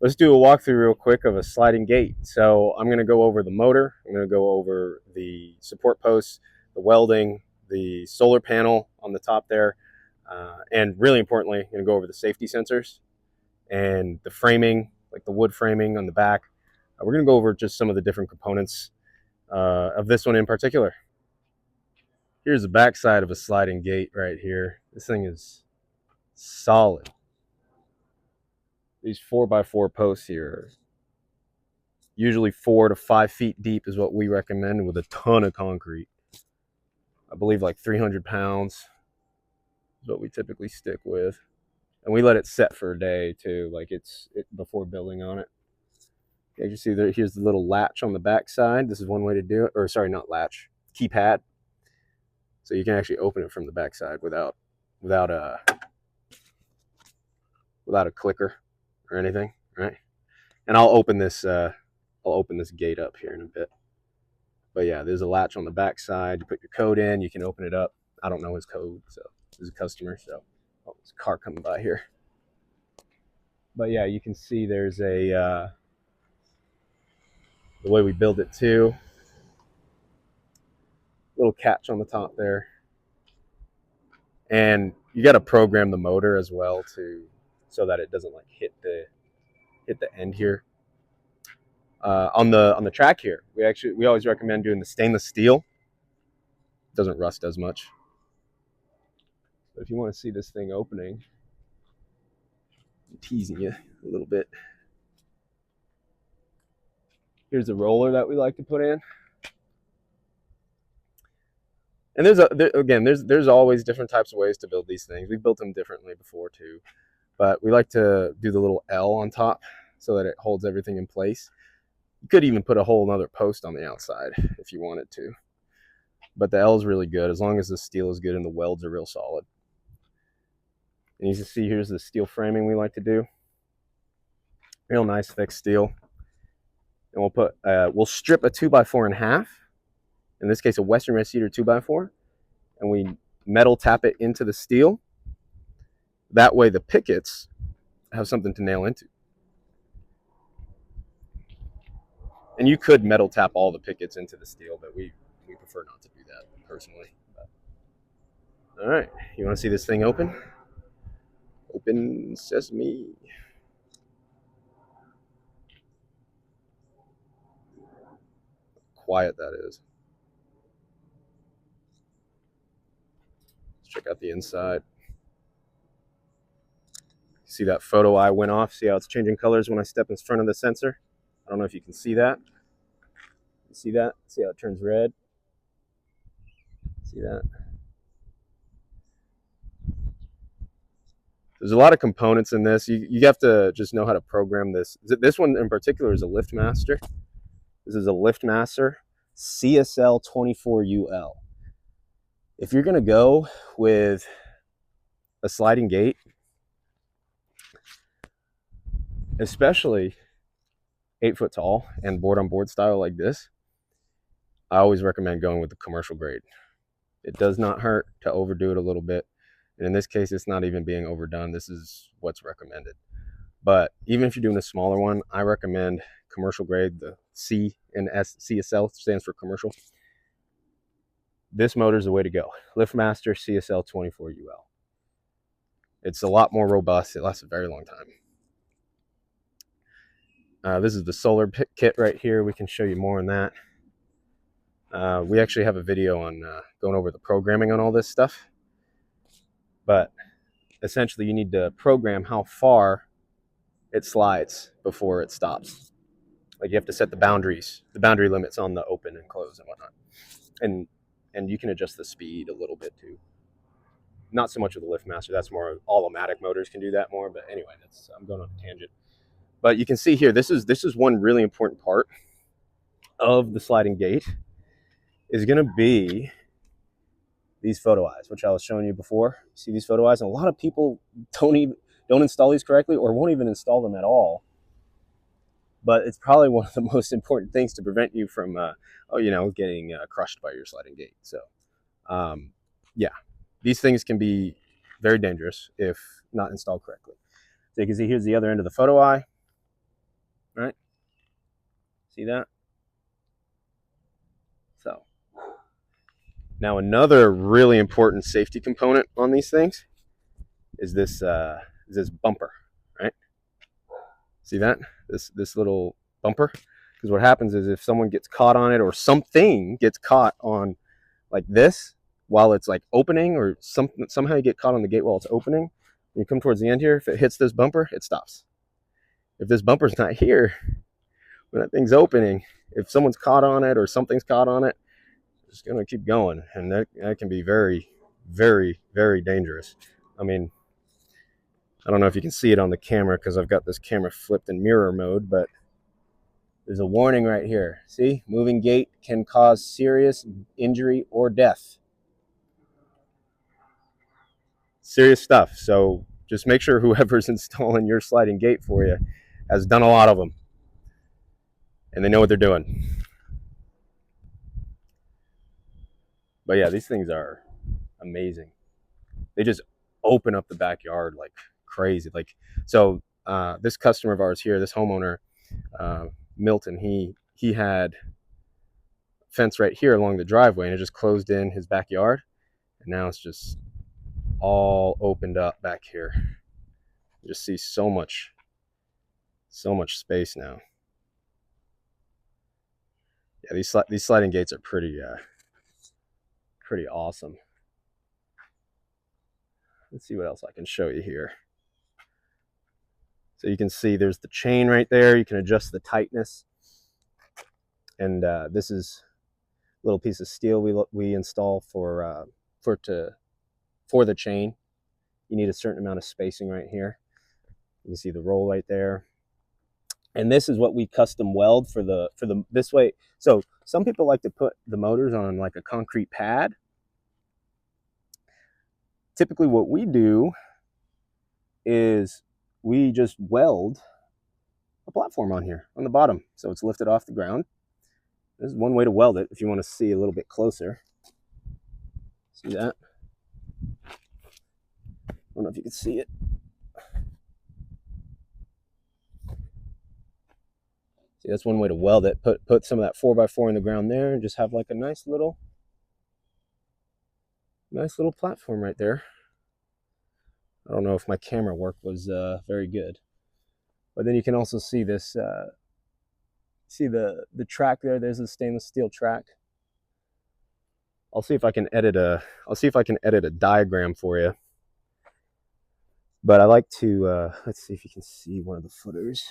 let's do a walkthrough real quick of a sliding gate. So I'm going to go over the motor. I'm going to go over the support posts, the welding, the solar panel on the top there, and really importantly, I'm going to go over the safety sensors and the framing, like the wood framing on the back. We're going to go over just some of the different components of this one in particular. Here's the back side of a sliding gate right here. This thing is solid. These 4x4 posts here are usually 4 to 5 feet deep is what we recommend, with a ton of concrete. I believe like 300 pounds is what we typically stick with. And we let it set for a day too, like it's before building on it. As you see there, here's the little latch on the back side. This is one way to do it, or sorry, not latch, keypad. So you can actually open it from the back side without a clicker or anything, right? And I'll open this gate up here in a bit. But yeah, there's a latch on the back side. You put your code in, you can open it up. I don't know his code, so this is a customer. So, oh, there's a car coming by here. But yeah, you can see there's the way we build it too. Little catch on the top there. And you got to program the motor as well so that it doesn't like hit the end here. On the track here, we always recommend doing the stainless steel. It doesn't rust as much. But if you want to see this thing opening, I'm teasing you a little bit. Here's the roller that we like to put in. And there's always different types of ways to build these things. We've built them differently before too, but we like to do the little L on top so that it holds everything in place. You could even put a whole another post on the outside if you wanted to, but the L is really good as long as the steel is good and the welds are real solid. And you can see here's the steel framing we like to do. Real nice thick steel. And we'll strip a 2x4 in half. In this case, a Western Red Cedar 2x4, and we metal tap it into the steel. That way the pickets have something to nail into. And you could metal tap all the pickets into the steel, but we prefer not to do that personally. All right, you want to see this thing open? Open sesame. Quiet that is. Let's check out the inside. See that photo eye went off? See how it's changing colors when I step in front of the sensor? I don't know if you can see that. You see that? See how it turns red? See that? There's a lot of components in this. You have to just know how to program this. This one in particular is a LiftMaster. This is a LiftMaster CSL 24UL. If you're going to go with a sliding gate, especially 8 foot tall and board on board style like this, I always recommend going with the commercial grade. It does not hurt to overdo it a little bit. And in this case, it's not even being overdone. This is what's recommended. But even if you're doing a smaller one, I recommend commercial grade. The C and S, CSL stands for commercial. This motor is the way to go. LiftMaster CSL 24UL. It's a lot more robust. It lasts a very long time. This is the solar kit right here. We can show you more on that. We actually have a video on going over the programming on all this stuff. But essentially, you need to program how far it slides before it stops. Like you have to set the boundary limits on the open and close and whatnot. And you can adjust the speed a little bit too. Not so much with the LiftMaster. That's more all-o-matic motors can do that more. But anyway, I'm going on a tangent. But you can see here, this is one really important part of the sliding gate is going to be these photo eyes, which I was showing you before. See these photo eyes? And a lot of people don't install these correctly or won't even install them at all. But it's probably one of the most important things to prevent you from, getting crushed by your sliding gate. So, yeah, these things can be very dangerous if not installed correctly. So you can see here's the other end of the photo eye. See that? So now another really important safety component on these things is this bumper, right? See that? This little bumper? Because what happens is if someone gets caught on it or something gets caught on like this while it's like opening, or somehow you get caught on the gate while it's opening, when you come towards the end here, if it hits this bumper, it stops. If this bumper's not here when that thing's opening, if someone's caught on it or something's caught on it, it's going to keep going, and that can be very, very, very dangerous. I mean, I don't know if you can see it on the camera because I've got this camera flipped in mirror mode, but there's a warning right here. See, moving gate can cause serious injury or death. Serious stuff. So just make sure whoever's installing your sliding gate for you has done a lot of them and they know what they're doing. But yeah, these things are amazing. They just open up the backyard like crazy. Like, so this customer of ours here, this homeowner, Milton, he had fence right here along the driveway, and it just closed in his backyard, and now it's just all opened up back here. You just see so much space now. Yeah, these sliding gates are pretty awesome. Let's see what else I can show you here. So you can see there's the chain right there. You can adjust the tightness, and this is a little piece of steel we install for the chain. You need a certain amount of spacing right here. You can see the roll right there. And this is what we custom weld for the this way. So some people like to put the motors on like a concrete pad. Typically what we do is we just weld a platform on here on the bottom, so it's lifted off the ground. This is one way to weld it if you want to see a little bit closer. See that? I don't know if you can see it. See, that's one way to weld it. Put some of that 4x4 in the ground there and just have like a nice little platform right there. I don't know if my camera work was very good, but then you can also see this. See the track there. There's a stainless steel track. I'll see if I can edit a diagram for you. But I like to let's see if you can see one of the footers.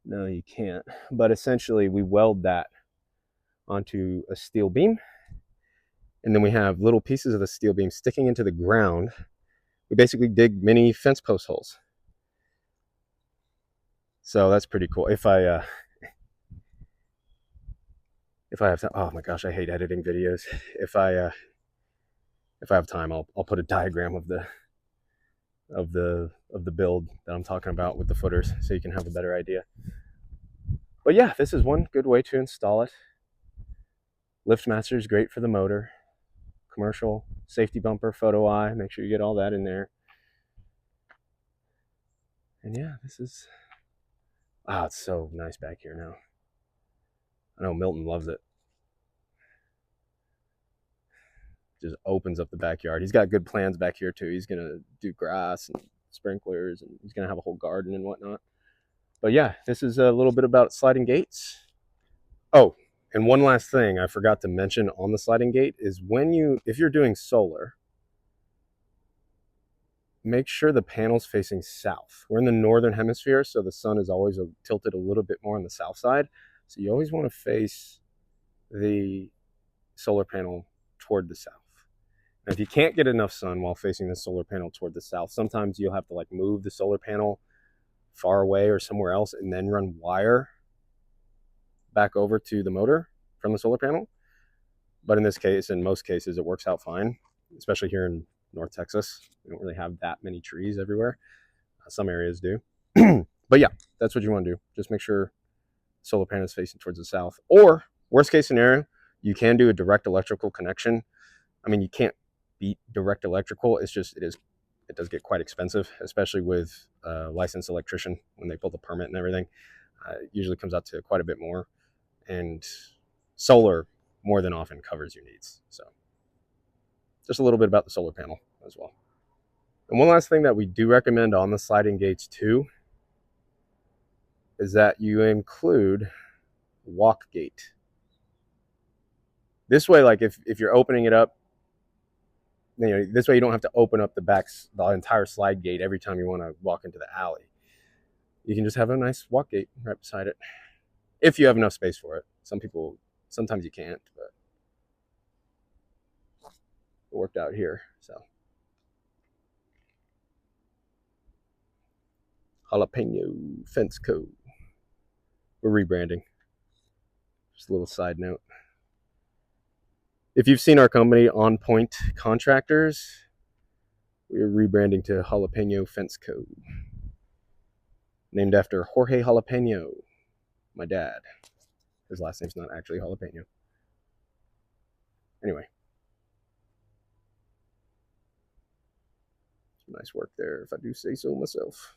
No, you can't. But essentially, we weld that onto a steel beam, and then we have little pieces of the steel beam sticking into the ground. We basically dig mini fence post holes. So that's pretty cool. If I have time, oh my gosh, I hate editing videos. If I have time, I'll put a diagram of the build that I'm talking about with the footers, so you can have a better idea. But yeah, this is one good way to install it. LiftMaster is great for the motor. Commercial safety bumper, photo eye. Make sure you get all that in there. And yeah, this is, wow, it's so nice back here now. I know Milton loves it. Just opens up the backyard. He's got good plans back here too. He's gonna do grass and sprinklers, and he's gonna have a whole garden and whatnot. But yeah, this is a little bit about sliding gates. Oh, and one last thing I forgot to mention on the sliding gate is if you're doing solar, make sure the panel's facing south. We're in the northern hemisphere, so the sun is always tilted a little bit more on the south side. So you always want to face the solar panel toward the south. Now, if you can't get enough sun while facing the solar panel toward the south, sometimes you'll have to like move the solar panel far away or somewhere else and then run wire back over to the motor from the solar panel. But in this case, in most cases, it works out fine, especially here in North Texas. We don't really have that many trees everywhere. Some areas do. But yeah, that's what you want to do. Just make sure solar panel is facing towards the south. Or worst case scenario, you can do a direct electrical connection. I mean, you can't beat direct electrical. It does get quite expensive, especially with a licensed electrician when they pull the permit and everything. It usually comes out to quite a bit more, and solar more than often covers your needs. So just a little bit about the solar panel as well. And one last thing that we do recommend on the sliding gates too is that you include walk gate. This way, like if you're opening it up, you know, this way you don't have to open up the entire slide gate every time you want to walk into the alley. You can just have a nice walk gate right beside it, if you have enough space for it. Sometimes you can't, but it worked out here. So Jalapeno Fence Co. We're rebranding. Just a little side note. If you've seen our company, On Point Contractors, we're rebranding to Jalapeno Fence Co. Named after Jorge Jalapeno, my dad. His last name's not actually Jalapeno. Anyway. Nice work there, if I do say so myself.